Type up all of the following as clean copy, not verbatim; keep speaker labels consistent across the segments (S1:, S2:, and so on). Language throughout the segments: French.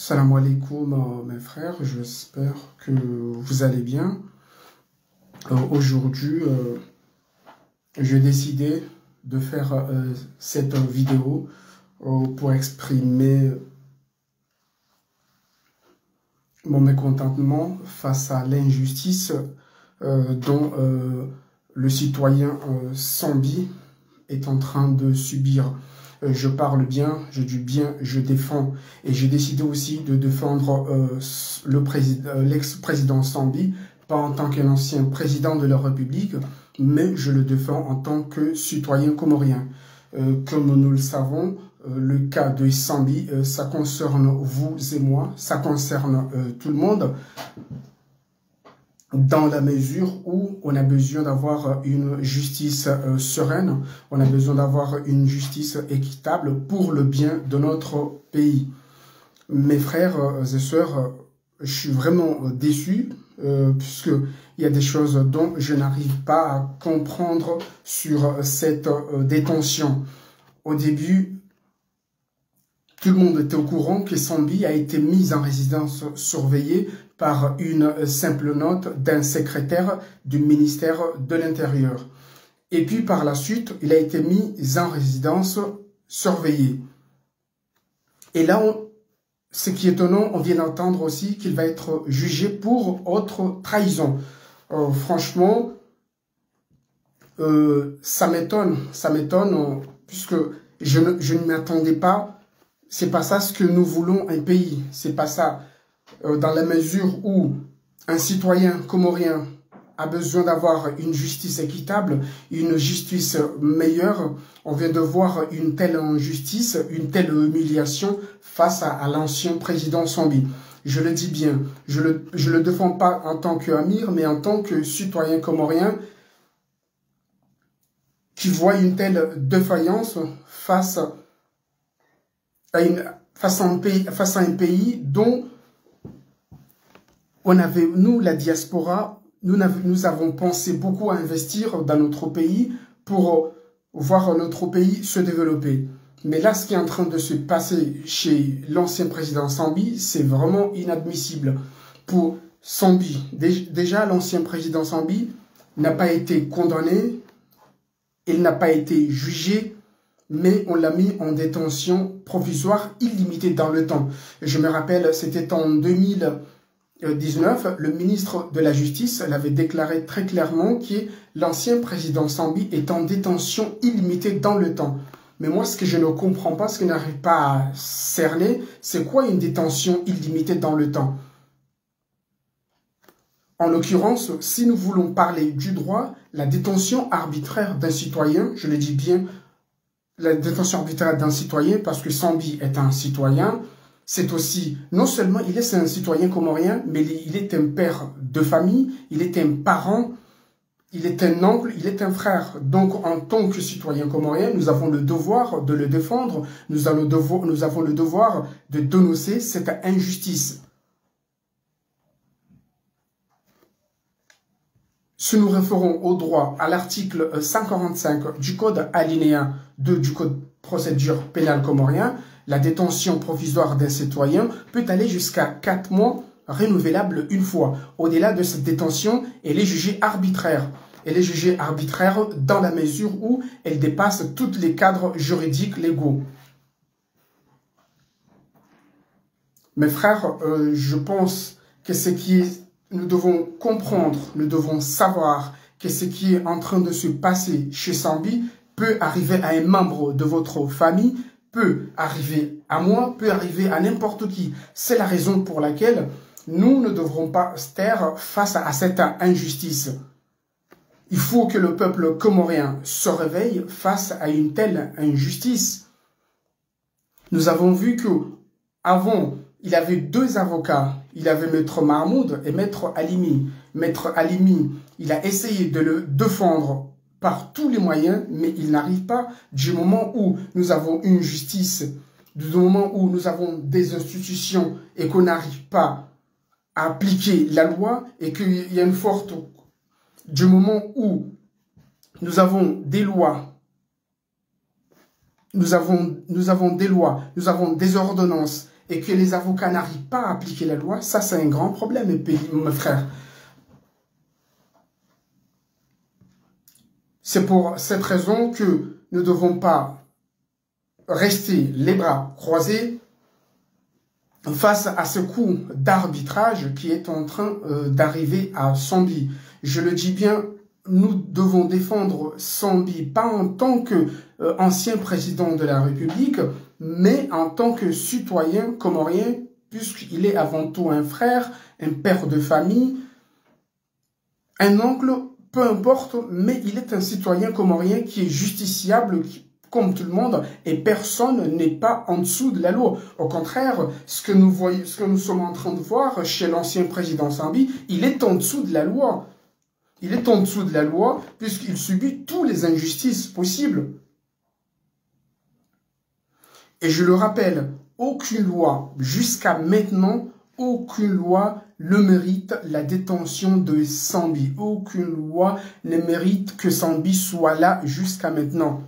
S1: Salam alaikum mes frères, j'espère que vous allez bien. Aujourd'hui, j'ai décidé de faire cette vidéo pour exprimer mon mécontentement face à l'injustice dont le citoyen Sambi est en train de subir. Je parle bien, je dis bien, je défends. Et j'ai décidé aussi de défendre l'ex-président Sambi, pas en tant qu'un ancien président de la République, mais je le défends en tant que citoyen comorien. Comme nous le savons, le cas de Sambi, ça concerne vous et moi, ça concerne tout le monde, dans la mesure où on a besoin d'avoir une justice sereine, on a besoin d'avoir une justice équitable pour le bien de notre pays. Mes frères et sœurs, je suis vraiment déçu puisqu'il y a des choses dont je n'arrive pas à comprendre sur cette détention. Au début, tout le monde était au courant que Sambi a été mis en résidence surveillée par une simple note d'un secrétaire du ministère de l'Intérieur. Et puis par la suite, il a été mis en résidence surveillée. Et là, ce qui est étonnant, on vient d'entendre aussi qu'il va être jugé pour autre trahison. Franchement, ça m'étonne, puisque je ne m'attendais pas. C'est pas ça ce que nous voulons un pays. C'est pas ça. Dans la mesure où un citoyen comorien a besoin d'avoir une justice équitable, une justice meilleure, on vient de voir une telle injustice, une telle humiliation face à l'ancien président Sambi. Je le dis bien, je le défends pas en tant qu'amir, mais en tant que citoyen comorien qui voit une telle défaillance face à un pays dont nous, la diaspora, nous avons pensé beaucoup à investir dans notre pays pour voir notre pays se développer. Mais là, ce qui est en train de se passer chez l'ancien président Sambi, c'est vraiment inadmissible. Pour Sambi, déjà, l'ancien président Sambi n'a pas été condamné, il n'a pas été jugé, mais on l'a mis en détention provisoire illimitée dans le temps. Je me rappelle, c'était en 2019, le ministre de la Justice l'avait déclaré très clairement que l'ancien président Sambi est en détention illimitée dans le temps. Mais moi, ce que je ne comprends pas, ce que je n'arrive pas à cerner, c'est quoi une détention illimitée dans le temps? En l'occurrence, si nous voulons parler du droit, la détention arbitraire d'un citoyen, je le dis bien, la détention arbitraire d'un citoyen, parce que Sambi est un citoyen, c'est aussi, non seulement il est un citoyen comorien, mais il est un père de famille, il est un parent, il est un oncle, il est un frère. Donc, en tant que citoyen comorien, nous avons le devoir de le défendre, nous avons le devoir de dénoncer cette injustice. Si nous référons au droit à l'article 145 du Code alinéa 2 du Code procédure pénale comorien, la détention provisoire d'un citoyen peut aller jusqu'à 4 mois, renouvelable une fois. Au-delà de cette détention, elle est jugée arbitraire. Elle est jugée arbitraire dans la mesure où elle dépasse tous les cadres juridiques légaux. Mes frères, je pense que nous devons comprendre, nous devons savoir que ce qui est en train de se passer chez Sambi peut arriver à un membre de votre famille, peut arriver à moi, peut arriver à n'importe qui. C'est la raison pour laquelle nous ne devrons pas se taire face à cette injustice. Il faut que le peuple comorien se réveille face à une telle injustice. Nous avons vu que avant, il avait 2 avocats. Il avait Maître Mahmoud et Maître Halimi. Maître Halimi, il a essayé de le défendre par tous les moyens, mais il n'arrive pas. Du moment où nous avons une justice, du moment où nous avons des institutions et qu'on n'arrive pas à appliquer la loi et qu'il y a une forte... Du moment où nous avons des lois, nous avons des ordonnances et que les avocats n'arrivent pas à appliquer la loi, ça c'est un grand problème, mes frères. C'est pour cette raison que nous ne devons pas rester les bras croisés face à ce coup d'arbitrage qui est en train d'arriver à Sambi. Je le dis bien, nous devons défendre Sambi, pas en tant qu'ancien président de la République, mais en tant que citoyen comorien, puisqu'il est avant tout un frère, un père de famille, un oncle, peu importe, mais il est un citoyen comorien qui est justiciable, comme tout le monde, et personne n'est pas en dessous de la loi. Au contraire, ce que nous sommes en train de voir chez l'ancien président Sambi, il est en dessous de la loi. Il est en dessous de la loi puisqu'il subit toutes les injustices possibles. Et je le rappelle, aucune loi, jusqu'à maintenant, aucune loi ne mérite la détention de Sambi. Aucune loi ne mérite que Sambi soit là jusqu'à maintenant.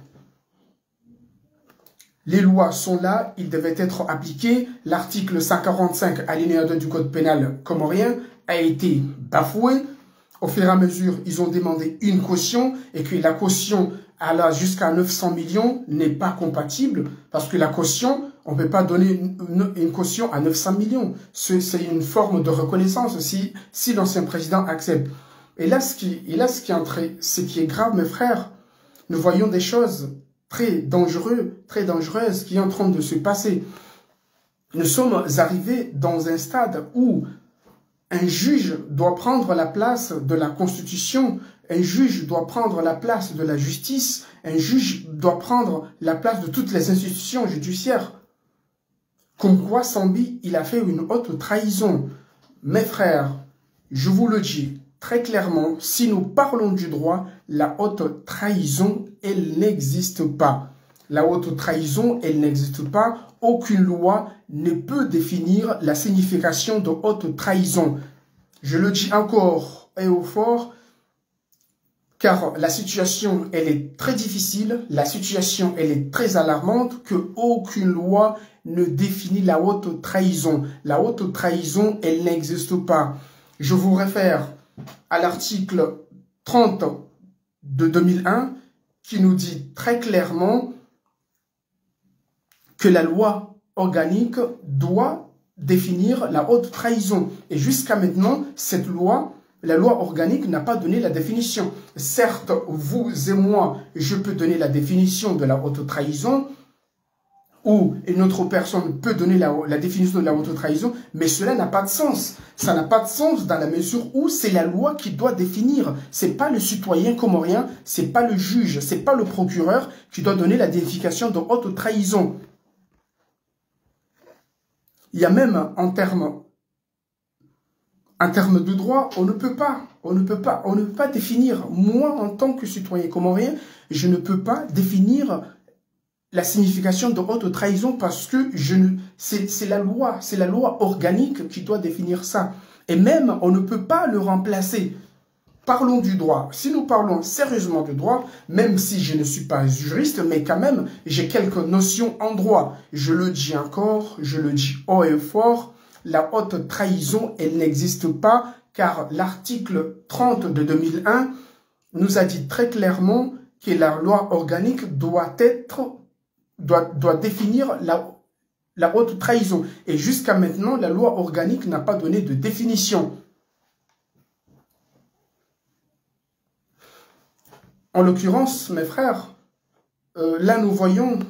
S1: Les lois sont là, ils devaient être appliqués. L'article 145, alinéa 2 du Code pénal comorien a été bafoué. Au fur et à mesure, ils ont demandé une caution et que la caution jusqu'à 900 millions n'est pas compatible parce que la caution, on ne peut pas donner une caution à 900 millions. C'est une forme de reconnaissance si l'ancien président accepte. Et là, ce qui est grave, mes frères, nous voyons des choses très dangereuses qui sont en train de se passer. Nous sommes arrivés dans un stade où un juge doit prendre la place de la Constitution, un juge doit prendre la place de la justice, un juge doit prendre la place de toutes les institutions judiciaires. Comme quoi Sambi, il a fait une haute trahison. Mes frères, je vous le dis très clairement, si nous parlons du droit, la haute trahison, elle n'existe pas. La haute trahison, elle n'existe pas. Aucune loi ne peut définir la signification de haute trahison. Je le dis encore et au fort, car la situation, elle est très difficile, la situation, elle est très alarmante, que aucune loi ne définit la haute trahison. La haute trahison, elle n'existe pas. Je vous réfère à l'article 30 de 2001 qui nous dit très clairement que la loi organique doit définir la haute trahison. Et jusqu'à maintenant, cette loi, la loi organique n'a pas donné la définition. Certes, vous et moi, je peux donner la définition de la haute trahison, ou une autre personne peut donner la définition de la haute trahison, mais cela n'a pas de sens. Ça n'a pas de sens dans la mesure où c'est la loi qui doit définir. C'est pas le citoyen comorien, c'est pas le juge, c'est pas le procureur qui doit donner la définition de haute trahison. Il y a même en termes de droit, on ne peut pas définir. Moi, en tant que citoyen comorien, je ne peux pas définir la signification de haute trahison parce que c'est la loi organique qui doit définir ça. Et même, on ne peut pas le remplacer. Parlons du droit. Si nous parlons sérieusement du droit, même si je ne suis pas juriste, mais quand même, j'ai quelques notions en droit. Je le dis encore, je le dis haut et fort, la haute trahison, elle n'existe pas, car l'article 30 de 2001 nous a dit très clairement que la loi organique doit définir la haute trahison. Et jusqu'à maintenant, la loi organique n'a pas donné de définition. En l'occurrence, mes frères, là nous voyons,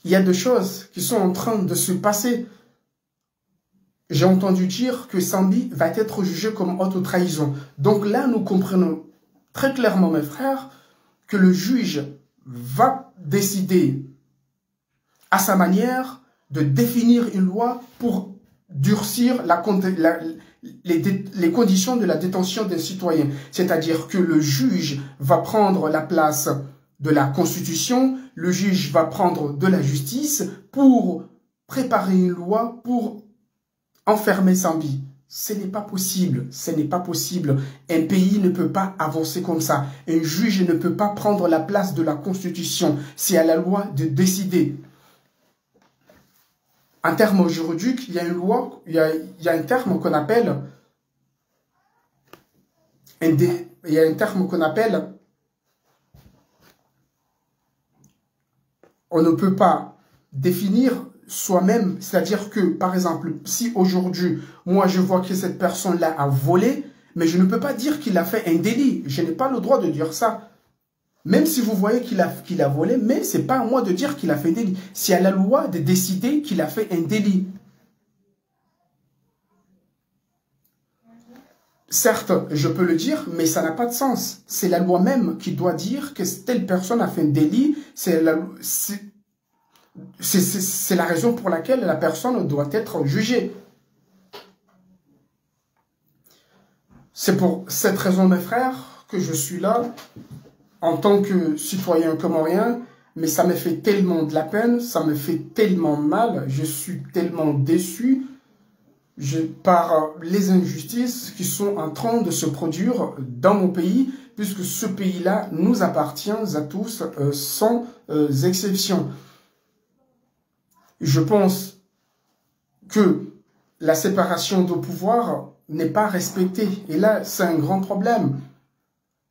S1: il y a des choses qui sont en train de se passer. J'ai entendu dire que Sambi va être jugé comme haute trahison. Donc là, nous comprenons très clairement, mes frères, que le juge va décider à sa manière de définir une loi pour durcir les conditions de la détention des citoyens. C'est-à-dire que le juge va prendre la place de la Constitution, le juge va prendre de la justice pour préparer une loi pour enfermer Sambi. Ce n'est pas possible, ce n'est pas possible. Un pays ne peut pas avancer comme ça. Un juge ne peut pas prendre la place de la Constitution. C'est à la loi de décider. En termes juridiques, il y a une loi, il y a un terme qu'on appelle on ne peut pas définir soi-même, c'est-à-dire que, par exemple, si aujourd'hui, moi je vois que cette personne-là a volé, mais je ne peux pas dire qu'il a fait un délit. Je n'ai pas le droit de dire ça. Même si vous voyez qu'il a volé, mais ce n'est pas à moi de dire qu'il a fait un délit. C'est à la loi de décider qu'il a fait un délit. Certes, je peux le dire, mais ça n'a pas de sens. C'est la loi même qui doit dire que telle personne a fait un délit. C'est la raison pour laquelle la personne doit être jugée. C'est pour cette raison, mes frères, que je suis là, en tant que citoyen comorien, mais ça me fait tellement de la peine, ça me fait tellement mal, je suis tellement déçu par les injustices qui sont en train de se produire dans mon pays, puisque ce pays-là nous appartient à tous sans exception. Je pense que la séparation de pouvoir n'est pas respectée. Et là, c'est un grand problème.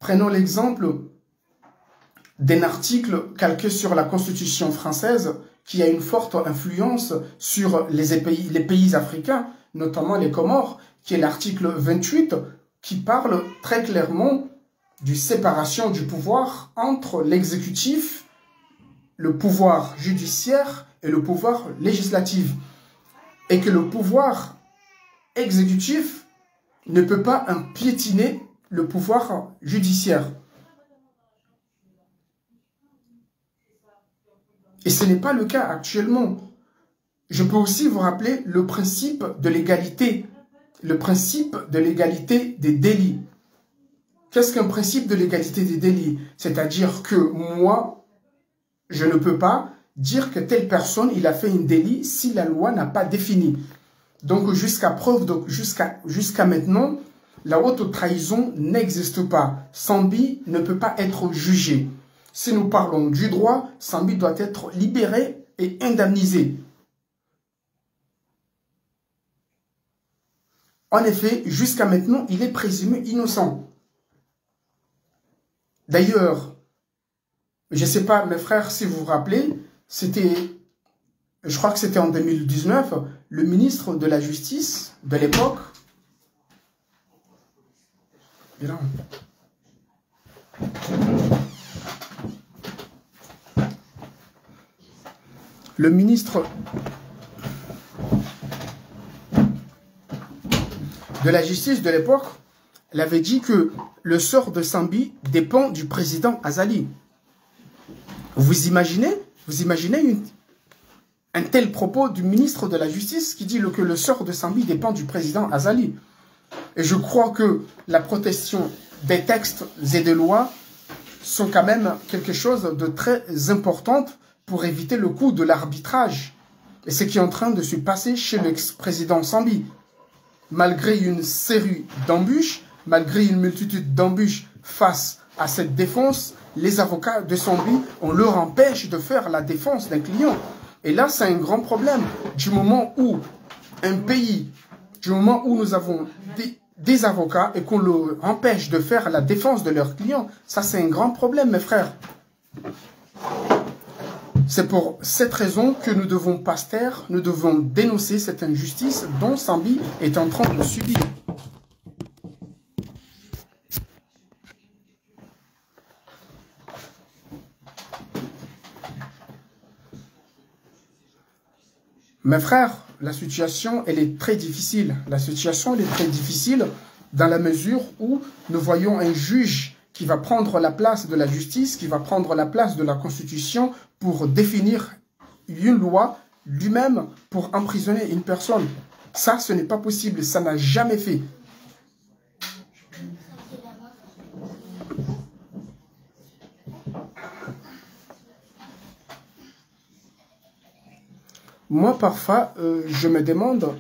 S1: Prenons l'exemple d'un article calqué sur la Constitution française qui a une forte influence sur les pays africains, notamment les Comores, qui est l'article 28, qui parle très clairement de séparation du pouvoir entre l'exécutif, le pouvoir judiciaire et le pouvoir législatif. Et que le pouvoir exécutif ne peut pas piétiner le pouvoir judiciaire. Et ce n'est pas le cas actuellement. Je peux aussi vous rappeler le principe de l'égalité. Le principe de l'égalité des délits. Qu'est-ce qu'un principe de l'égalité des délits? C'est-à-dire que moi, je ne peux pas dire que telle personne, il a fait un délit si la loi n'a pas défini. Donc jusqu'à preuve, jusqu'à maintenant, la haute trahison n'existe pas. Sambi ne peut pas être jugé. Si nous parlons du droit, Sambi doit être libéré et indemnisé. En effet, jusqu'à maintenant, il est présumé innocent. D'ailleurs, je ne sais pas, mes frères, si vous vous rappelez, je crois que c'était en 2019, le ministre de la Justice de l'époque, le ministre de la Justice de l'époque, elle avait dit que le sort de Sambi dépend du président Azali. Vous imaginez un tel propos du ministre de la Justice qui dit que le sort de Sambi dépend du président Azali. Et je crois que la protection des textes et des lois sont quand même quelque chose de très important pour éviter le coup de l'arbitrage. Et ce qui est en train de se passer chez l'ex-président Sambi. Malgré une série d'embûches, malgré une multitude d'embûches face à cette défense, les avocats de Sambi, on leur empêche de faire la défense d'un client. Et là, c'est un grand problème. Du moment où un pays, du moment où nous avons des avocats et qu'on leur empêche de faire la défense de leurs clients, ça c'est un grand problème, mes frères. C'est pour cette raison que nous devons pas se taire, nous devons dénoncer cette injustice dont Sambi est en train de subir. Mes frères, la situation, elle est très difficile. La situation, elle est très difficile dans la mesure où nous voyons un juge qui va prendre la place de la justice, qui va prendre la place de la Constitution pour définir une loi lui-même pour emprisonner une personne. Ça, ce n'est pas possible. Ça n'a jamais fait. Moi, parfois, je me demande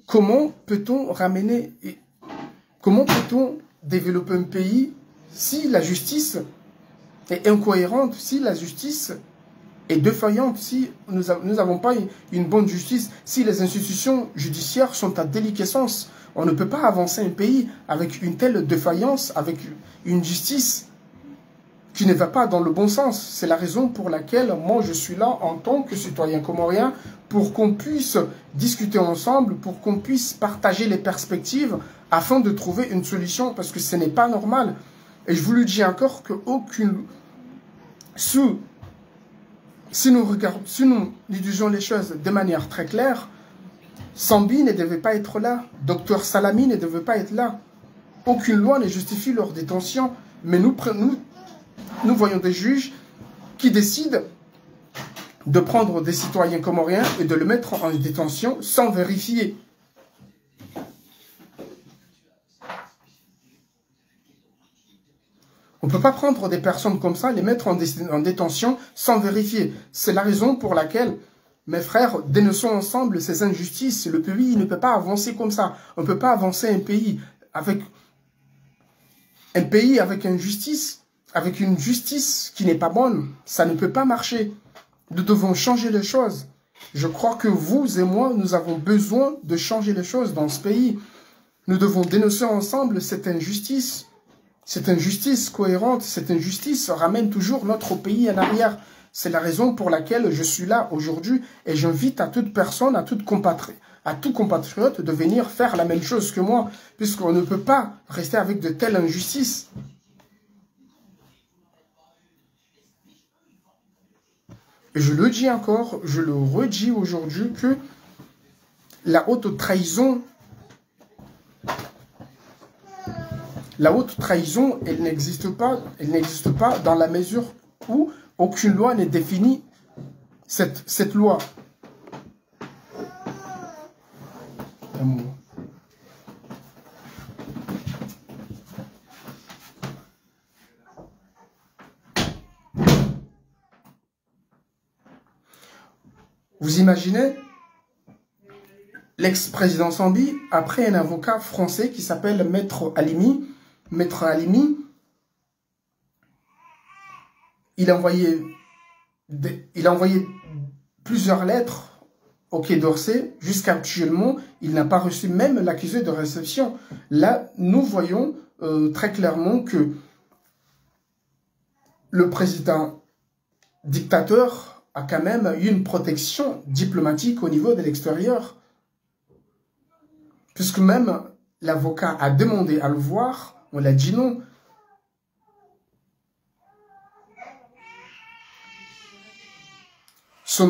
S1: comment peut-on développer un pays si la justice est incohérente, si la justice est défaillante, si nous n'avons pas une bonne justice, si les institutions judiciaires sont à déliquescence, on ne peut pas avancer un pays avec une telle défaillance, avec une justice qui ne va pas dans le bon sens. C'est la raison pour laquelle moi je suis là en tant que citoyen comorien, pour qu'on puisse discuter ensemble, pour qu'on puisse partager les perspectives afin de trouver une solution, parce que ce n'est pas normal. Et je vous le dis encore qu'aucune... Si nous disons les choses de manière très claire, Sambi ne devait pas être là, Docteur Salami ne devait pas être là. Aucune loi ne justifie leur détention, mais nous voyons des juges qui décident de prendre des citoyens comoriens et de le mettre en détention sans vérifier. On ne peut pas prendre des personnes comme ça, les mettre en détention sans vérifier. C'est la raison pour laquelle, mes frères, dénonçons ensemble ces injustices. Le pays ne peut pas avancer comme ça. On ne peut pas avancer un pays avec une justice qui n'est pas bonne. Ça ne peut pas marcher. Nous devons changer les choses. Je crois que vous et moi, nous avons besoin de changer les choses dans ce pays. Nous devons dénoncer ensemble cette injustice. Cette injustice cohérente, cette injustice ramène toujours notre pays en arrière. C'est la raison pour laquelle je suis là aujourd'hui et j'invite à toute personne, à tout compatriote de venir faire la même chose que moi, puisqu'on ne peut pas rester avec de telles injustices. Et je le dis encore, je le redis aujourd'hui que la haute trahison, elle n'existe pas dans la mesure où aucune loi ne définit cette loi. Vous imaginez l'ex-président Sambi, après un avocat français qui s'appelle Maître Halimi. Maître Halimi, il a envoyé plusieurs lettres au Quai d'Orsay. Jusqu'à actuellement, il n'a pas reçu même l'accusé de réception. Là, nous voyons très clairement que le président dictateur a quand même eu une protection diplomatique au niveau de l'extérieur. Puisque même l'avocat a demandé à le voir, on l'a dit non. Son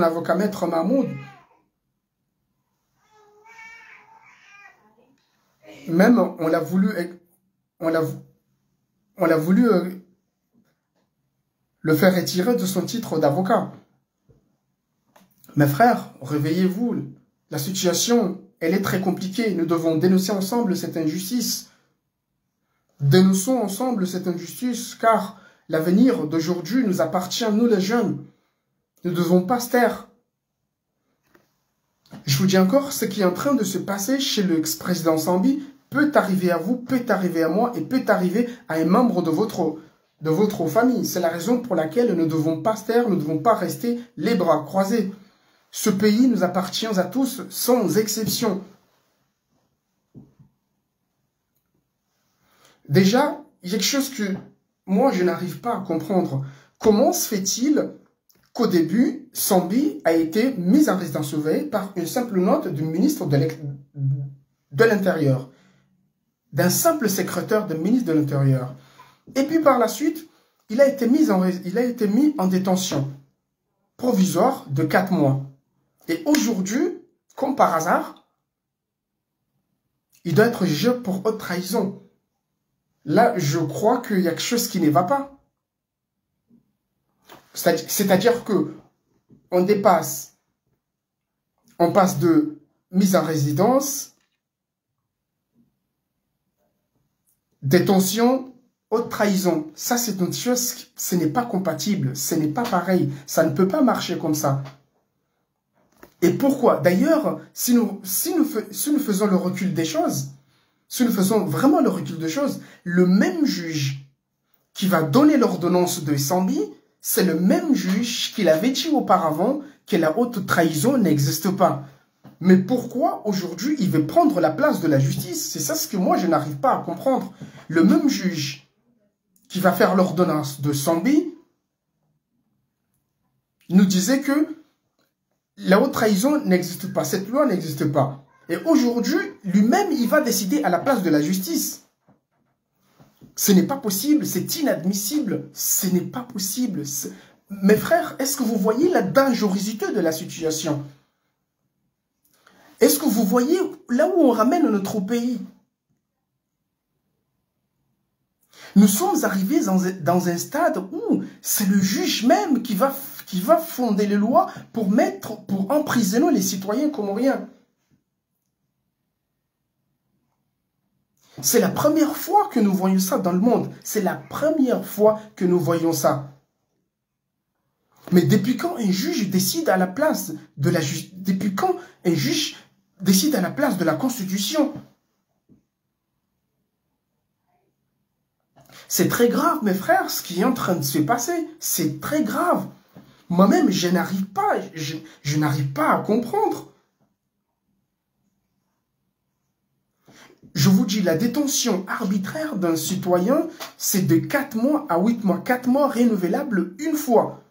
S1: avocat maître Mahmoud, même on l'a voulu le faire retirer de son titre d'avocat. Mes frères, réveillez-vous. La situation, elle est très compliquée. Nous devons dénoncer ensemble cette injustice. Dénonçons ensemble cette injustice, car l'avenir d'aujourd'hui nous appartient, nous les jeunes. Nous ne devons pas se taire. Je vous dis encore, ce qui est en train de se passer chez l'ex-président Sambi peut arriver à vous, peut arriver à moi et peut arriver à un membre de votre famille. C'est la raison pour laquelle nous ne devons pas se taire, nous ne devons pas rester les bras croisés. Ce pays nous appartient à tous, sans exception. Déjà, il y a quelque chose que moi, je n'arrive pas à comprendre. Comment se fait-il qu'au début, Sambi a été mis en résidence surveillée par une simple note du ministre de l'Intérieur, d'un simple secrétaire de ministre de l'Intérieur. Et puis par la suite, il a été mis en détention provisoire de 4 mois. Et aujourd'hui, comme par hasard, il doit être jugé pour haute trahison. Là, je crois qu'il y a quelque chose qui ne va pas. C'est-à-dire que on passe de mise en résidence, détention, haute trahison. Ça, c'est une chose, ce n'est pas compatible, ce n'est pas pareil. Ça ne peut pas marcher comme ça. Et pourquoi? D'ailleurs, si nous faisons le recul des choses, si nous faisons vraiment le recul des choses, le même juge qui va donner l'ordonnance de Sambi, c'est le même juge qui l'avait dit auparavant que la haute trahison n'existe pas. Mais pourquoi aujourd'hui il veut prendre la place de la justice? C'est ça ce que moi je n'arrive pas à comprendre. Le même juge qui va faire l'ordonnance de Sambi nous disait que la haute trahison n'existe pas, cette loi n'existe pas. Et aujourd'hui, lui-même, il va décider à la place de la justice. Ce n'est pas possible, c'est inadmissible, ce n'est pas possible. Mes frères, est-ce que vous voyez la dangerosité de la situation? Est-ce que vous voyez là où on ramène notre pays? Nous sommes arrivés dans un stade où c'est le juge même qui va fonder les lois pour emprisonner les citoyens comoriens. C'est la première fois que nous voyons ça dans le monde. C'est la première fois que nous voyons ça. Mais depuis quand un juge décide à la place de la depuis quand un juge décide à la place de la Constitution? C'est très grave, mes frères, ce qui est en train de se passer. C'est très grave. Moi-même, je n'arrive pas, je n'arrive pas à comprendre. Je vous dis, la détention arbitraire d'un citoyen, c'est de 4 mois à 8 mois. 4 mois renouvelables une fois.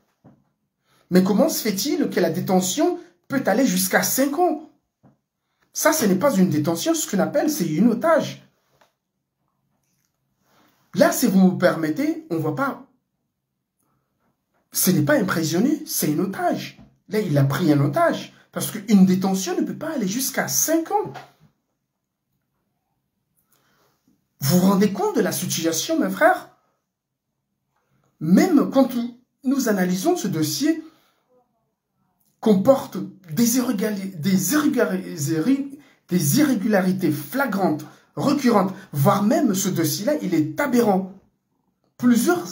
S1: Mais comment se fait-il que la détention peut aller jusqu'à 5 ans? Ça, ce n'est pas une détention, ce qu'on appelle, c'est une otage. Là, si vous me permettez, on ne voit pas. Ce n'est pas un prisonnier, c'est un otage. Là, il a pris un otage. Parce qu'une détention ne peut pas aller jusqu'à 5 ans. Vous vous rendez compte de la situation, mes frères? Même quand nous analysons ce dossier, comporte des irrégularités flagrantes, récurrentes, voire même ce dossier-là, il est aberrant. Plusieurs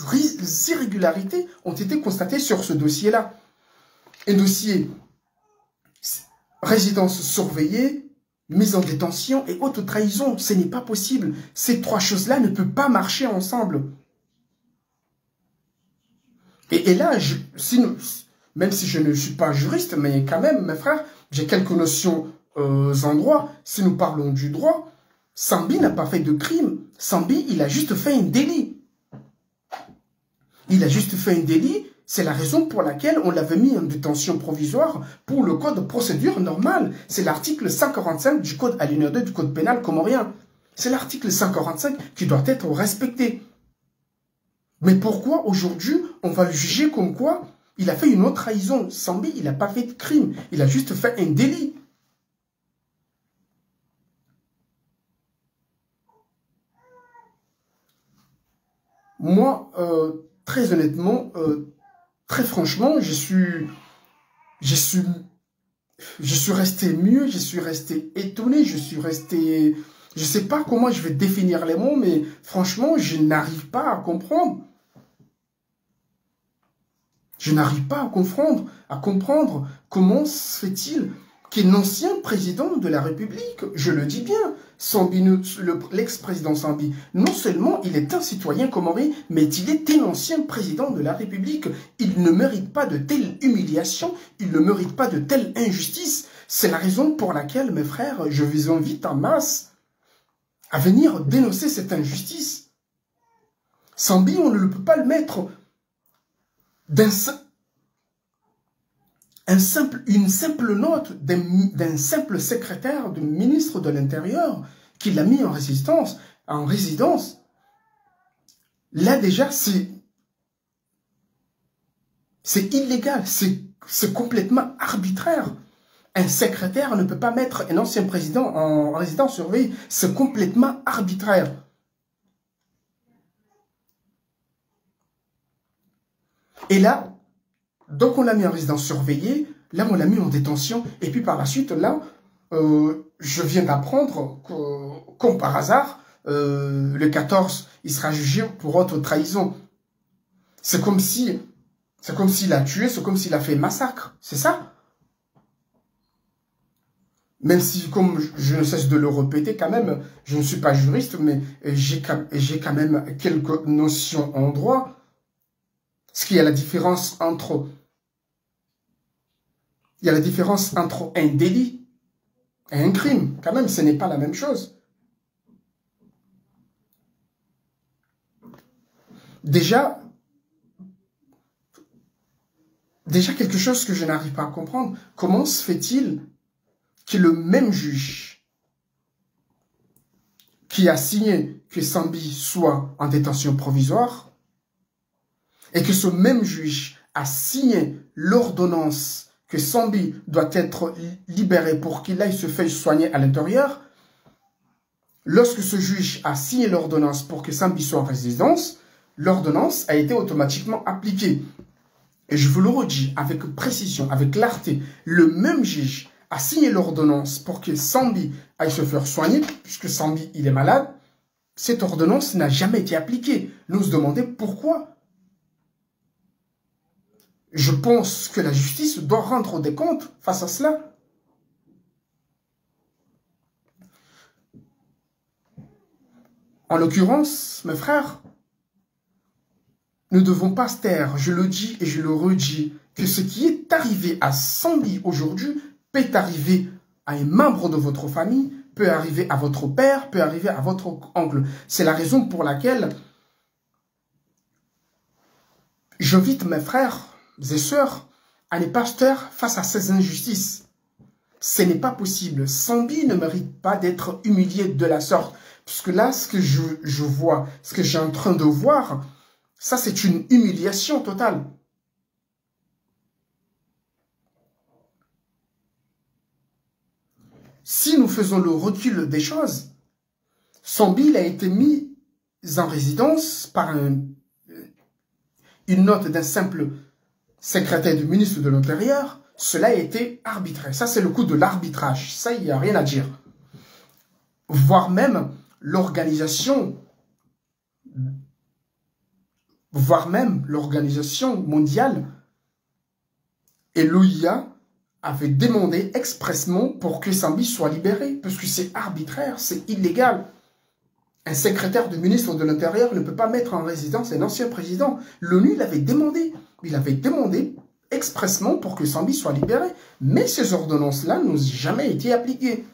S1: irrégularités ont été constatées sur ce dossier-là. Un dossier résidence surveillée, mise en détention et haute trahison, ce n'est pas possible. Ces 3 choses-là ne peuvent pas marcher ensemble. Et là, même si je ne suis pas juriste, mais quand même, mes frères, j'ai quelques notions en droit. Si nous parlons du droit, Sambi n'a pas fait de crime. Sambi, il a juste fait un délit. Il a juste fait un délit. C'est la raison pour laquelle on l'avait mis en détention provisoire pour le code de procédure normale. C'est l'article 145 du code alinéa 2 du code pénal comorien. C'est l'article 145 qui doit être respecté. Mais pourquoi aujourd'hui on va le juger comme quoi il a fait une autre trahison? Sambi, il n'a pas fait de crime. Il a juste fait un délit. Moi, très honnêtement, très franchement, je suis resté mieux, je suis resté étonné, je ne sais pas comment je vais définir les mots, mais franchement, je n'arrive pas à comprendre. Je n'arrive pas à comprendre comment se fait-il qu'un ancien président de la République, je le dis bien, l'ex-président Sambi, non seulement il est un citoyen comorien, mais il est un ancien président de la République. Il ne mérite pas de telle humiliation, il ne mérite pas de telle injustice. C'est la raison pour laquelle, mes frères, je vous invite en masse à venir dénoncer cette injustice. Sambi, on ne peut pas le mettre une simple note d'un simple secrétaire du ministre de l'Intérieur qui l'a mis en résidence. Là déjà, c'est illégal, c'est complètement arbitraire. Un secrétaire ne peut pas mettre un ancien président en résidence surveillée, c'est complètement arbitraire. Et là, donc on l'a mis en résidence surveillée, là on l'a mis en détention, et puis par la suite, là, je viens d'apprendre que, comme par hasard, le 14, il sera jugé pour haute trahison. C'est comme s'il a tué, c'est comme s'il a fait massacre, c'est ça? Même si, comme je ne cesse de le répéter quand même, je ne suis pas juriste, mais j'ai quand même quelques notions en droit. Parce qu'il y a la différence entre... Il y a la différence entre un délit et un crime. Quand même, ce n'est pas la même chose. Déjà quelque chose que je n'arrive pas à comprendre. Comment se fait-il que le même juge qui a signé que Sambi soit en détention provisoire et que ce même juge a signé l'ordonnance que Sambi doit être libéré pour qu'il aille se faire soigner à l'intérieur, lorsque ce juge a signé l'ordonnance pour que Sambi soit en résidence, l'ordonnance a été automatiquement appliquée. Et je vous le redis avec précision, avec clarté, le même juge a signé l'ordonnance pour que Sambi aille se faire soigner, puisque Sambi, il est malade. Cette ordonnance n'a jamais été appliquée. Nous se demandons pourquoi. Je pense que la justice doit rendre des comptes face à cela. En l'occurrence, mes frères, nous ne devons pas se taire, je le dis et je le redis, que ce qui est arrivé à Sambi aujourd'hui peut arriver à un membre de votre famille, peut arriver à votre père, peut arriver à votre oncle. C'est la raison pour laquelle j'invite mes frères et sœurs à ne pas se taire face à ces injustices. Ce n'est pas possible. Sambi ne mérite pas d'être humilié de la sorte. Puisque là, ce que je vois, ce que j'ai en train de voir, ça, c'est une humiliation totale. Si nous faisons le recul des choses, Sambi a été mis en résidence par une note d'un simple secrétaire du ministre de l'Intérieur. Cela a été arbitraire. Ça, c'est le coup de l'arbitrage. Ça, il n'y a rien à dire. Voire même l'organisation mondiale et l'OIA avait demandé expressément pour que Sambi soit libéré, parce que c'est arbitraire, c'est illégal. Un secrétaire du ministre de l'Intérieur ne peut pas mettre en résidence un ancien président. L'ONU l'avait demandé. Il avait demandé expressément pour que Sambi soit libéré. Mais ces ordonnances-là n'ont jamais été appliquées.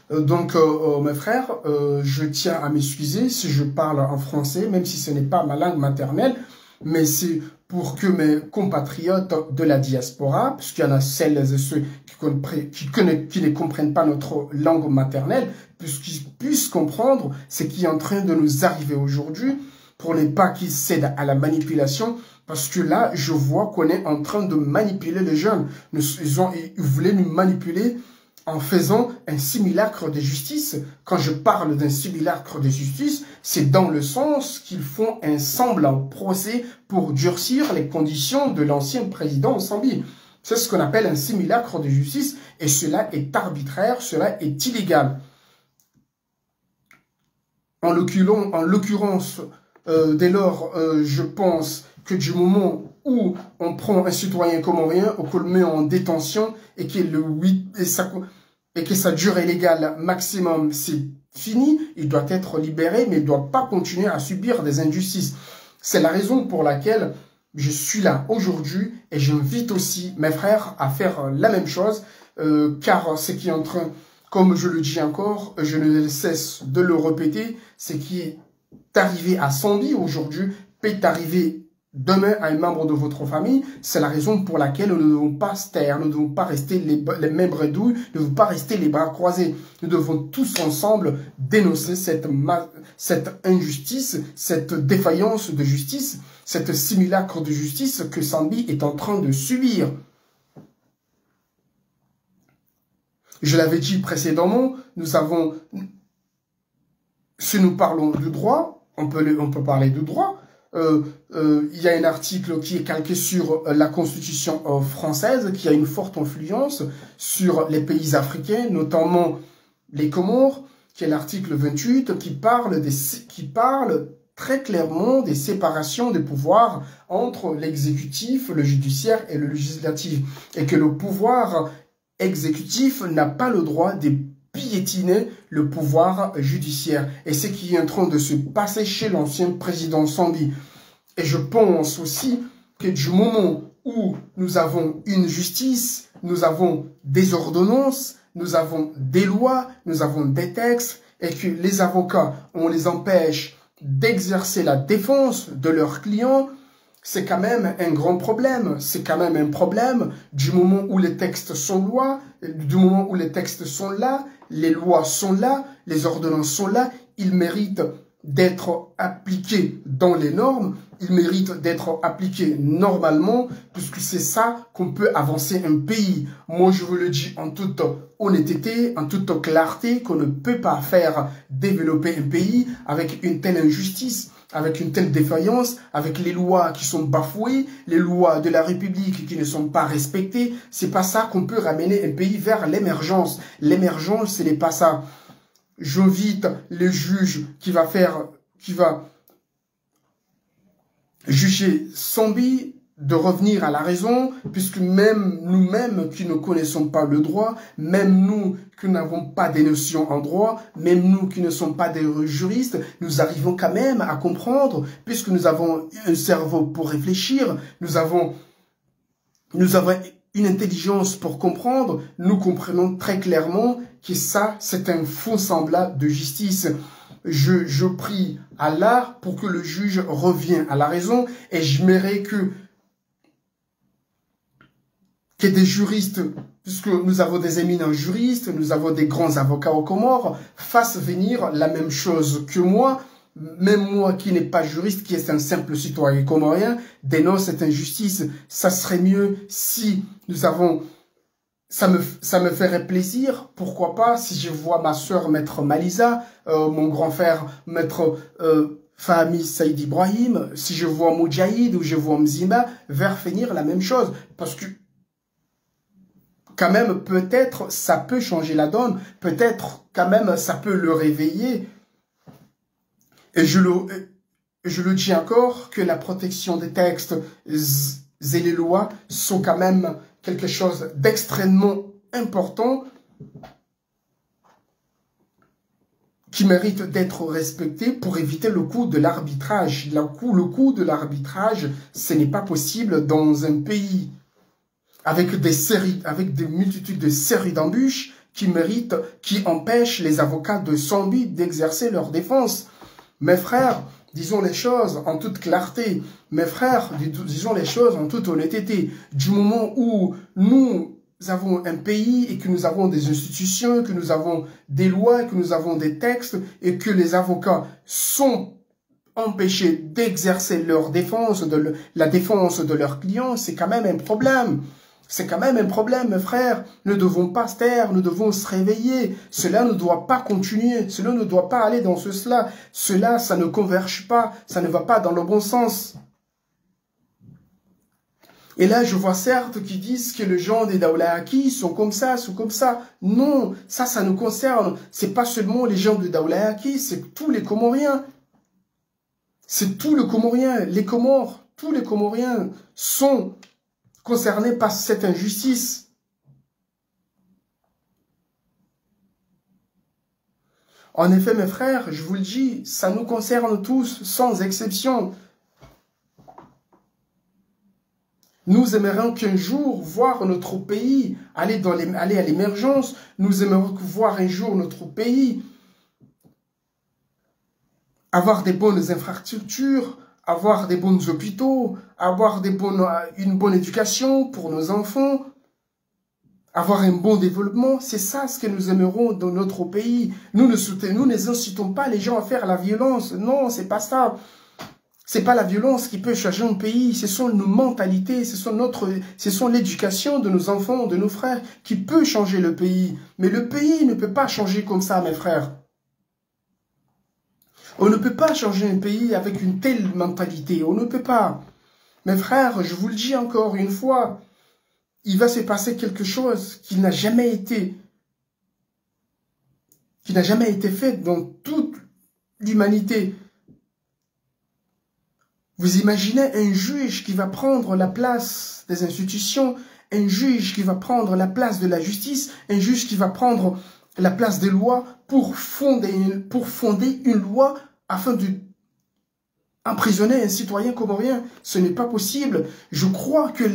S1: Donc, mes frères, je tiens à m'excuser si je parle en français, même si ce n'est pas ma langue maternelle, mais c'est pour que mes compatriotes de la diaspora, puisqu'il y en a celles et ceux qui ne comprennent pas notre langue maternelle, puisqu'ils puissent comprendre ce qui est en train de nous arriver aujourd'hui, pour ne pas qu'ils cèdent à la manipulation, parce que là, je vois qu'on est en train de manipuler les jeunes. Ils voulaient nous manipuler en faisant un simulacre de justice. Quand je parle d'un simulacre de justice, c'est dans le sens qu'ils font un semblant procès pour durcir les conditions de l'ancien président Sambi. C'est ce qu'on appelle un simulacre de justice et cela est arbitraire, cela est illégal. En l'occurrence, dès lors, je pense que du moment où on prend un citoyen comorien, qu'on le met en détention et que sa durée légale maximum, c'est fini, il doit être libéré, mais il ne doit pas continuer à subir des injustices. C'est la raison pour laquelle je suis là aujourd'hui et j'invite aussi mes frères à faire la même chose, car ce qui est en train, comme je le dis encore, je ne cesse de le répéter, ce qui est arrivé à Sambi aujourd'hui peut arriver demain à un membre de votre famille. C'est la raison pour laquelle nous ne devons pas se taire, nous ne devons pas rester les mains bredouilles, nous ne devons pas rester les bras croisés. Nous devons tous ensemble dénoncer cette injustice, cette défaillance de justice, cette simulacre de justice que Sambi est en train de subir. Je l'avais dit précédemment, si nous parlons de droit, on peut parler de droit. Il y a un article qui est calqué sur la Constitution française, qui a une forte influence sur les pays africains, notamment les Comores, qui est l'article 28, qui parle très clairement des séparations des pouvoirs entre l'exécutif, le judiciaire et le législatif. Et que le pouvoir exécutif n'a pas le droit de piétiner le pouvoir judiciaire. Et c'est ce qui est en train de se passer chez l'ancien président Sambi. Et je pense aussi que du moment où nous avons une justice, nous avons des ordonnances, nous avons des lois, nous avons des textes, et que les avocats, on les empêche d'exercer la défense de leurs clients, c'est quand même un grand problème. C'est quand même un problème du moment où les textes sont lois, du moment où les textes sont là, les lois sont là, les ordonnances sont là, ils méritent d'être appliqués dans les normes, ils méritent d'être appliqués normalement, puisque c'est ça qu'on peut avancer un pays. Moi, je vous le dis en toute honnêteté, en toute clarté, qu'on ne peut pas faire développer un pays avec une telle injustice, avec une telle défaillance, avec les lois qui sont bafouées, les lois de la République qui ne sont pas respectées. C'est pas ça qu'on peut ramener un pays vers l'émergence. L'émergence, ce n'est pas ça. J'invite le juge qui va juger Sambi de revenir à la raison, puisque même nous-mêmes qui ne connaissons pas le droit, même nous qui n'avons pas des notions en droit, même nous qui ne sommes pas des juristes, nous arrivons quand même à comprendre, puisque nous avons un cerveau pour réfléchir, nous avons une intelligence pour comprendre, nous comprenons très clairement que ça, c'est un faux semblant de justice. Je prie Allah pour que le juge revienne à la raison, et j'aimerais que des juristes, puisque nous avons des éminents juristes, nous avons des grands avocats aux Comores, fassent venir la même chose que moi, même moi qui n'ai pas juriste, qui est un simple citoyen comorien, dénonce cette injustice. Ça serait mieux si nous avons... Ça me ferait plaisir, pourquoi pas, si je vois ma sœur maître Malisa, mon grand frère maître Fahmi Saïd Ibrahim, si je vois Moudjahid ou je vois Mzima, vers finir la même chose. Parce que quand même, peut-être, ça peut changer la donne. Peut-être, quand même, ça peut le réveiller. Et je le dis encore, que la protection des textes et les lois sont quand même quelque chose d'extrêmement important qui mérite d'être respecté pour éviter le coût de l'arbitrage. Le coût de l'arbitrage, ce n'est pas possible dans un pays avec des multitudes de séries d'embûches qui empêchent les avocats de Sambi d'exercer leur défense. Mes frères, disons les choses en toute clarté. Mes frères, disons les choses en toute honnêteté. Du moment où nous avons un pays et que nous avons des institutions, que nous avons des lois, que nous avons des textes et que les avocats sont empêchés d'exercer leur défense, la défense de leurs clients, c'est quand même un problème. C'est quand même un problème, mes frères. Nous ne devons pas se taire, nous devons se réveiller. Cela ne doit pas continuer, cela ne doit pas aller dans cela. Cela, ça ne converge pas, ça ne va pas dans le bon sens. Et là, je vois certes qui disent que les gens des Daoulahaki sont comme ça, sont comme ça. Non, ça nous concerne. C'est pas seulement les gens de Daoulahaki, c'est tous les Comoriens. C'est tous les Comoriens. Les Comores, tous les Comoriens sont concernés par cette injustice. En effet, mes frères, je vous le dis, ça nous concerne tous, sans exception. Nous aimerions qu'un jour voir notre pays aller à l'émergence. Nous aimerions voir un jour notre pays avoir des bonnes infrastructures, avoir des bons hôpitaux, avoir une bonne éducation pour nos enfants, avoir un bon développement. C'est ça ce que nous aimerons dans notre pays. Nous n'incitons pas les gens à faire la violence. Non, c'est pas ça. C'est pas la violence qui peut changer un pays. Ce sont nos mentalités, ce sont l'éducation de nos enfants, de nos frères qui peut changer le pays. Mais le pays ne peut pas changer comme ça, mes frères. On ne peut pas changer un pays avec une telle mentalité. On ne peut pas. Mes frères, je vous le dis encore une fois, il va se passer quelque chose qui n'a jamais été fait dans toute l'humanité. Vous imaginez un juge qui va prendre la place des institutions, un juge qui va prendre la place de la justice, un juge qui va prendre la place des lois pour fonder une loi afin de emprisonner un citoyen comorien. Ce n'est pas possible. Je crois que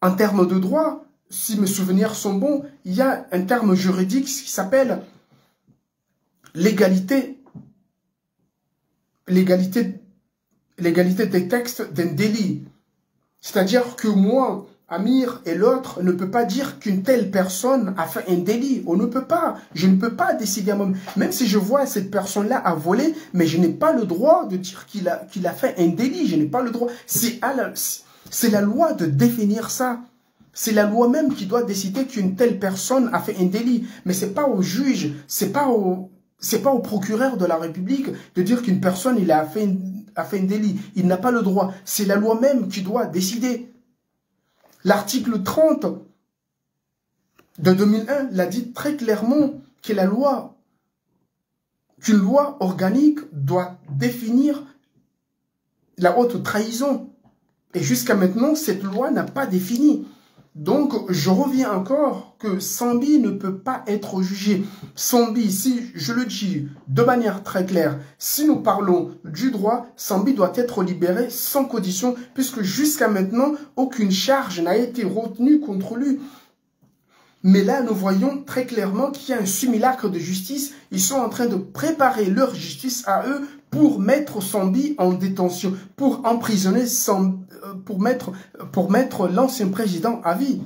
S1: en termes de droit, si mes souvenirs sont bons, il y a un terme juridique qui s'appelle l'égalité des textes d'un délit. C'est-à-dire que moi, Amir et l'autre ne peut pas dire qu'une telle personne a fait un délit. On ne peut pas. Je ne peux pas décider à moi-même. Même si je vois cette personne-là a volé, mais je n'ai pas le droit de dire qu'il a fait un délit. Je n'ai pas le droit. C'est la loi de définir ça. C'est la loi même qui doit décider qu'une telle personne a fait un délit. Mais c'est pas au juge, c'est pas au procureur de la République de dire qu'une personne a fait un délit. Il n'a pas le droit. C'est la loi même qui doit décider. L'article 30 de 2001 l'a dit très clairement que qu'une loi organique doit définir la haute trahison. Et jusqu'à maintenant, cette loi n'a pas défini. Donc, je reviens encore que Sambi ne peut pas être jugé. Sambi, si je le dis de manière très claire, si nous parlons du droit, Sambi doit être libéré sans condition, puisque jusqu'à maintenant, aucune charge n'a été retenue contre lui. Mais là, nous voyons très clairement qu'il y a un simulacre de justice. Ils sont en train de préparer leur justice à eux pour mettre Sambi en détention, pour emprisonner pour mettre l'ancien président à vie.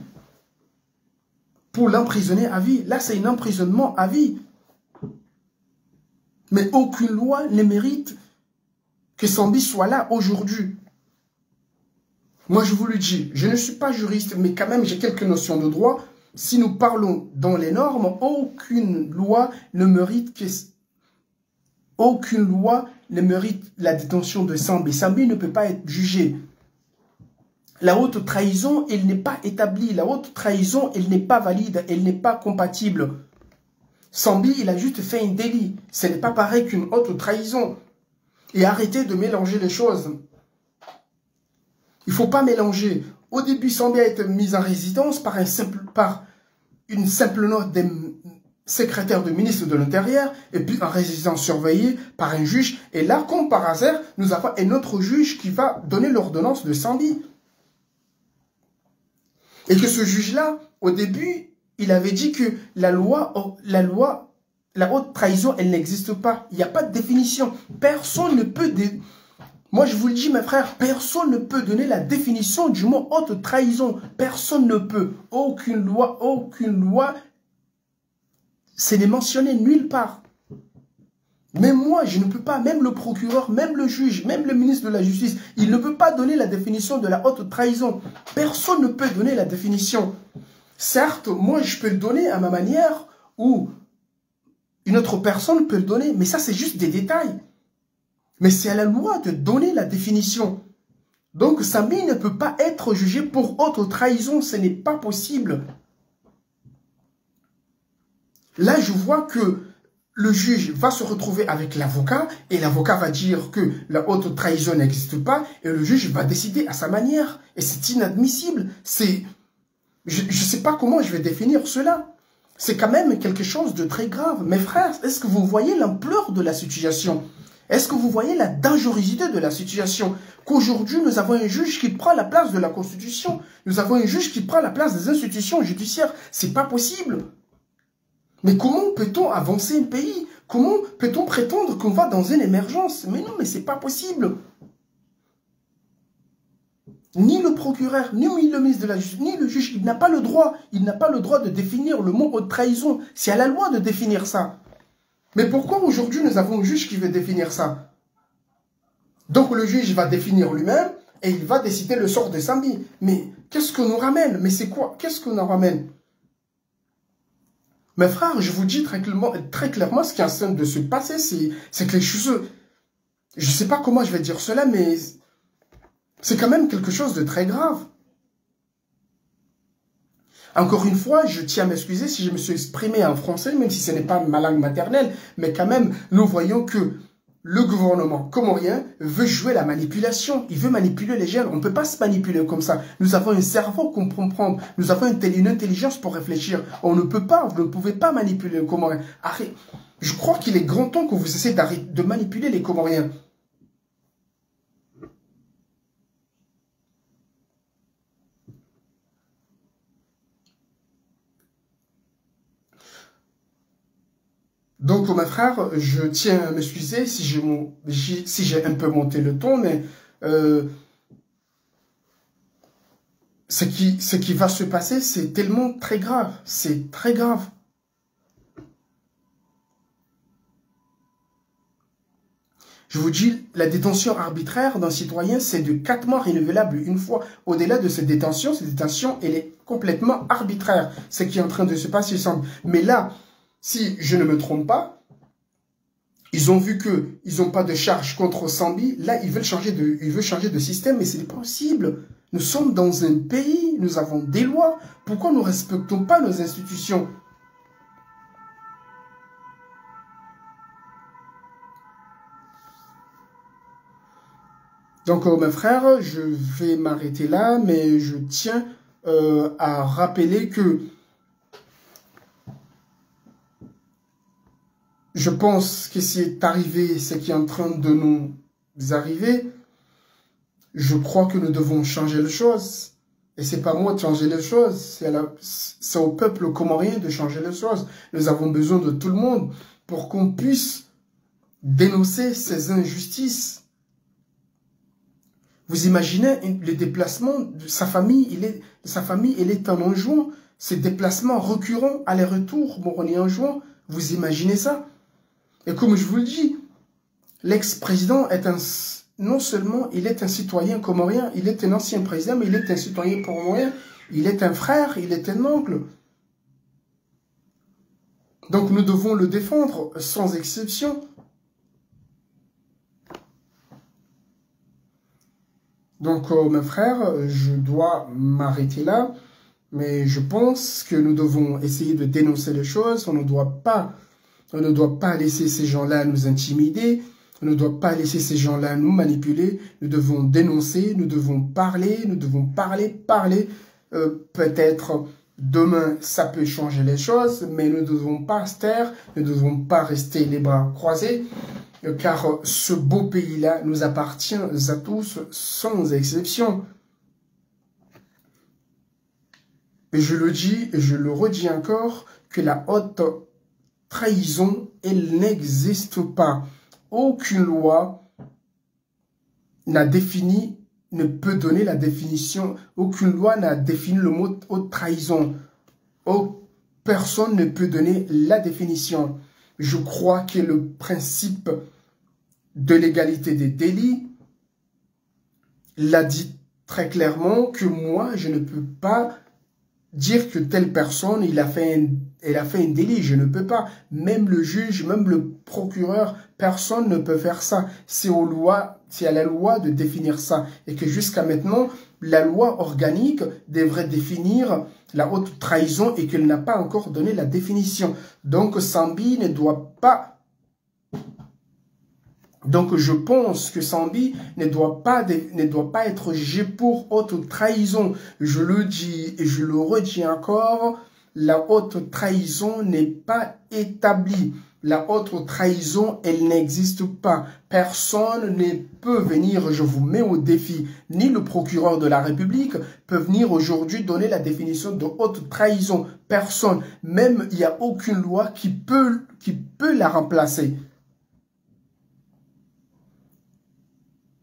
S1: Pour l'emprisonner à vie. Là, c'est un emprisonnement à vie. Mais aucune loi ne mérite que Sambi soit là aujourd'hui. Moi, je vous le dis, je ne suis pas juriste, mais quand même, j'ai quelques notions de droit. Si nous parlons dans les normes, aucune loi ne mérite la détention de Sambi. Sambi ne peut pas être jugé. La haute trahison, elle n'est pas établie. La haute trahison, elle n'est pas valide. Elle n'est pas compatible. Sambi, il a juste fait un délit. Ce n'est pas pareil qu'une haute trahison. Et arrêtez de mélanger les choses. Il ne faut pas mélanger. Au début, Sambi a été mis en résidence par une simple note des secrétaires de ministre de l'Intérieur, et puis en résidence surveillée par un juge. Et là, comme par hasard, nous avons un autre juge qui va donner l'ordonnance de Sambi. Et que ce juge-là, au début, il avait dit que la haute trahison, elle n'existe pas. Il n'y a pas de définition. Personne ne peut... Moi, je vous le dis, mes frères, personne ne peut donner la définition du mot haute trahison. Personne ne peut. Aucune loi, c'est n'est mentionné nulle part. Même moi, je ne peux pas, même le procureur, même le juge, même le ministre de la Justice, il ne peut pas donner la définition de la haute trahison. Personne ne peut donner la définition. Certes, moi, je peux le donner à ma manière, ou une autre personne peut le donner, mais ça, c'est juste des détails. Mais c'est à la loi de donner la définition. Donc, Sambi ne peut pas être jugé pour haute trahison. Ce n'est pas possible. Là, je vois que le juge va se retrouver avec l'avocat et l'avocat va dire que la haute trahison n'existe pas et le juge va décider à sa manière. Et c'est inadmissible. Je ne sais pas comment je vais définir cela. C'est quand même quelque chose de très grave. Mes frères, est-ce que vous voyez l'ampleur de la situation ? Est-ce que vous voyez la dangerosité de la situation? Qu'aujourd'hui, nous avons un juge qui prend la place de la Constitution. Nous avons un juge qui prend la place des institutions judiciaires. C'est pas possible. Mais comment peut-on avancer un pays? Comment peut-on prétendre qu'on va dans une émergence? Mais non, mais c'est pas possible. Ni le procureur, ni le ministre de la Justice, ni le juge, il n'a pas le droit. Il n'a pas le droit de définir le mot haute trahison. C'est à la loi de définir ça. Mais pourquoi aujourd'hui nous avons un juge qui veut définir ça? Donc le juge va définir lui-même et il va décider le sort de Sambi. Mais qu'est-ce qu'on nous ramène? Mais c'est quoi? Qu'est-ce qu'on nous ramène? Mes frères, je vous dis très clairement ce qui est en train de se passer, c'est que les choses... Je ne sais pas comment je vais dire cela, mais c'est quand même quelque chose de très grave. Encore une fois, je tiens à m'excuser si je me suis exprimé en français, même si ce n'est pas ma langue maternelle, mais quand même, nous voyons que le gouvernement comorien veut jouer la manipulation. Il veut manipuler les jeunes. On ne peut pas se manipuler comme ça. Nous avons un cerveau qu'on peut prendre. Nous avons une intelligence pour réfléchir. On ne peut pas, vous ne pouvez pas manipuler les Comoriens. Arrête. Je crois qu'il est grand temps que vous cessiez de manipuler les Comoriens. Donc, mes frères, je tiens à m'excuser si j'ai un peu monté le ton, mais ce qui va se passer, c'est tellement très grave. C'est très grave. Je vous dis, la détention arbitraire d'un citoyen, c'est de 4 mois renouvelable une fois. Au-delà de cette détention, elle est complètement arbitraire. Ce qui est en train de se passer ensemble. Mais là, si je ne me trompe pas, ils ont vu qu'ils n'ont pas de charge contre Sambi. Là, ils veulent changer de système, mais ce n'est pas possible. Nous sommes dans un pays, nous avons des lois. Pourquoi nous ne respectons pas nos institutions? Donc, mes frères, je vais m'arrêter là, mais je tiens à rappeler que je pense que c'est arrivé, ce qui est en train de nous arriver. Je crois que nous devons changer les choses. Et c'est pas moi de changer les choses, c'est au peuple comorien de changer les choses. Nous avons besoin de tout le monde pour qu'on puisse dénoncer ces injustices. Vous imaginez le déplacement de sa famille, elle est en Anjouan. Ces déplacements récurrents, aller-retour, Moroni-Anjouan, vous imaginez ça? Et comme je vous le dis, l'ex-président est non seulement il est un citoyen comorien, il est un ancien président, mais il est un citoyen comorien, il est un frère, il est un oncle. Donc nous devons le défendre sans exception. Donc, mes frères, je dois m'arrêter là, mais je pense que nous devons essayer de dénoncer les choses. On ne doit pas laisser ces gens-là nous intimider. On ne doit pas laisser ces gens-là nous manipuler. Nous devons dénoncer, nous devons parler. Peut-être demain, ça peut changer les choses, mais nous ne devons pas se taire, nous ne devons pas rester les bras croisés. Car ce beau pays-là nous appartient à tous, sans exception. Et je le dis et je le redis encore, que la haute trahison, elle n'existe pas. Aucune loi ne peut donner la définition. Aucune loi n'a défini le mot haute trahison. Personne ne peut donner la définition. Je crois que le principe de l'égalité des délits l'a dit très clairement que moi, je ne peux pas dire que telle personne, elle a fait un délit. Je ne peux pas. Même le juge, même le procureur, personne ne peut faire ça. C'est à la loi de définir ça. Et que jusqu'à maintenant, la loi organique devrait définir la haute trahison et qu'elle n'a pas encore donné la définition. Donc, Sambi ne doit pas... Donc, je pense que Sambi ne doit pas être jugé pour haute trahison. Je le dis et je le redis encore, la haute trahison n'est pas établie. La haute trahison, elle n'existe pas. Personne ne peut venir, je vous mets au défi, ni le procureur de la République peut venir aujourd'hui donner la définition de haute trahison. Personne. Même, il n'y a aucune loi qui peut la remplacer.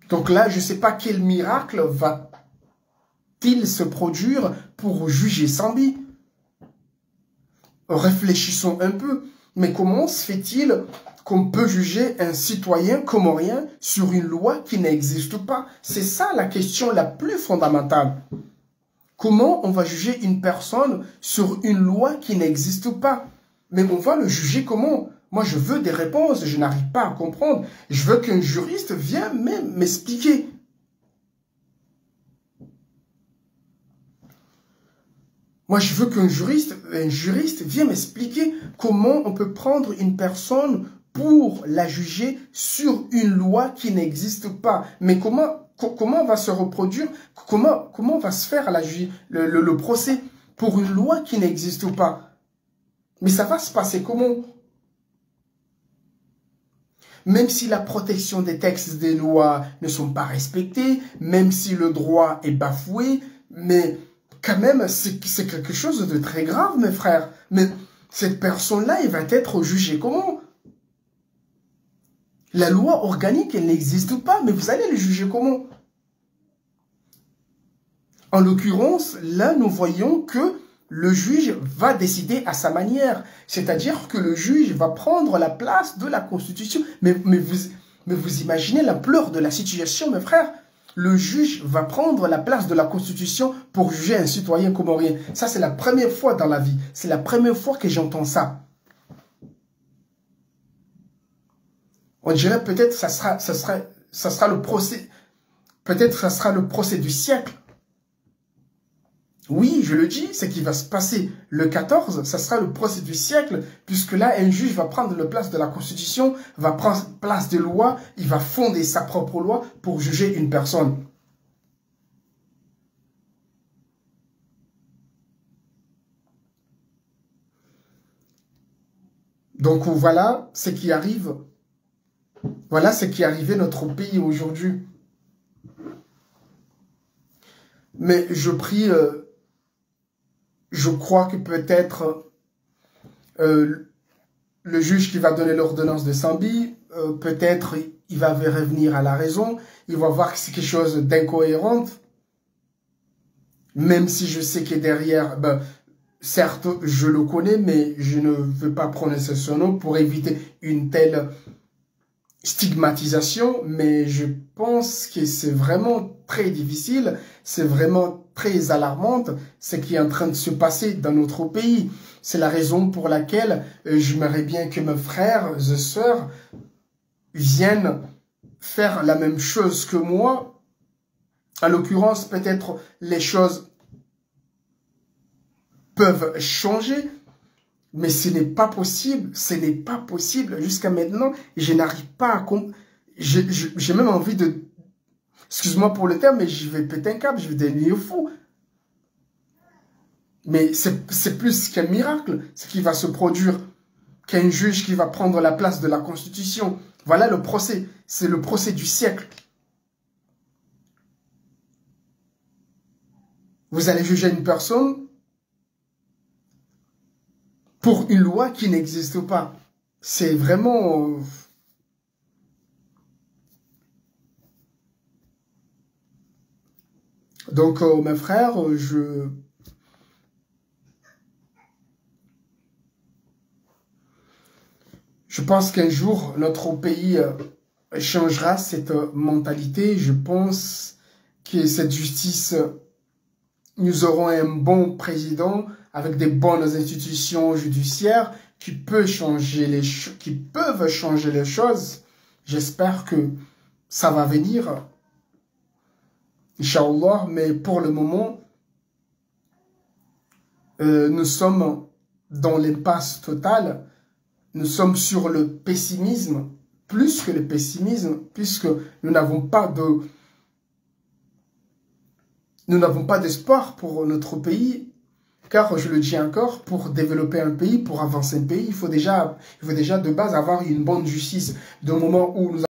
S1: Donc là, je ne sais pas quel miracle va-t-il se produire pour juger Sambi. Réfléchissons un peu. Mais comment se fait-il qu'on peut juger un citoyen comorien sur une loi qui n'existe pas? C'est ça la question la plus fondamentale. Comment on va juger une personne sur une loi qui n'existe pas? Mais on va le juger comment? Moi, je veux des réponses, je n'arrive pas à comprendre. Je veux qu'un juriste vienne m'expliquer. Moi, je veux qu'un juriste vienne m'expliquer comment on peut prendre une personne pour la juger sur une loi qui n'existe pas. Mais comment va se reproduire, comment va se faire le procès pour une loi qui n'existe pas? Mais ça va se passer comment? Même si la protection des textes des lois ne sont pas respectés, même si le droit est bafoué, mais quand même, c'est quelque chose de très grave, mes frères. Mais cette personne-là, elle va être jugée comment? La loi organique, elle n'existe pas, mais vous allez le juger comment? En l'occurrence, là, nous voyons que le juge va décider à sa manière. C'est-à-dire que le juge va prendre la place de la Constitution. Mais vous imaginez l'ampleur de la situation, mes frères? Le juge va prendre la place de la Constitution pour juger un citoyen comorien. Ça, c'est la première fois dans la vie. C'est la première fois que j'entends ça. On dirait peut-être ça sera le procès. Peut-être ça sera le procès du siècle. Oui, je le dis, c'est qui va se passer le 14, ça sera le procès du siècle, puisque là, un juge va prendre la place de la Constitution, va prendre place des lois, il va fonder sa propre loi pour juger une personne. Donc voilà ce qui arrive. Voilà ce qui est arrivé à notre pays aujourd'hui. Mais je prie... je crois que peut-être le juge qui va donner l'ordonnance de Sambi, peut-être il va revenir à la raison, il va voir que c'est quelque chose d'incohérent, même si je sais que derrière, ben, certes, je le connais, mais je ne veux pas prononcer son nom pour éviter une telle stigmatisation, mais je pense que c'est vraiment très difficile, c'est vraiment très alarmante ce qui est en train de se passer dans notre pays. C'est la raison pour laquelle j'aimerais bien que mes frères et sœurs viennent faire la même chose que moi. En l'occurrence, peut-être les choses peuvent changer, mais ce n'est pas possible, ce n'est pas possible. Jusqu'à maintenant, je n'arrive pas à comprendre. J'ai même envie de... Excuse-moi pour le terme, mais je vais péter un câble, je vais devenir fou. Mais c'est plus qu'un miracle, ce qui va se produire, qu'un juge qui va prendre la place de la Constitution. Voilà le procès, c'est le procès du siècle. Vous allez juger une personne pour une loi qui n'existe pas. C'est vraiment... Donc, mes frères, je pense qu'un jour, notre pays changera cette mentalité. Je pense que cette justice, nous aurons un bon président avec des bonnes institutions judiciaires qui peuvent changer les choses. J'espère que ça va venir, Inch'Allah, mais pour le moment, nous sommes dans l'impasse totale. Nous sommes sur le pessimisme, plus que le pessimisme, puisque nous n'avons pas d'espoir pour notre pays. Car, je le dis encore, pour développer un pays, pour avancer un pays, il faut déjà de base avoir une bonne justice. Du moment où nous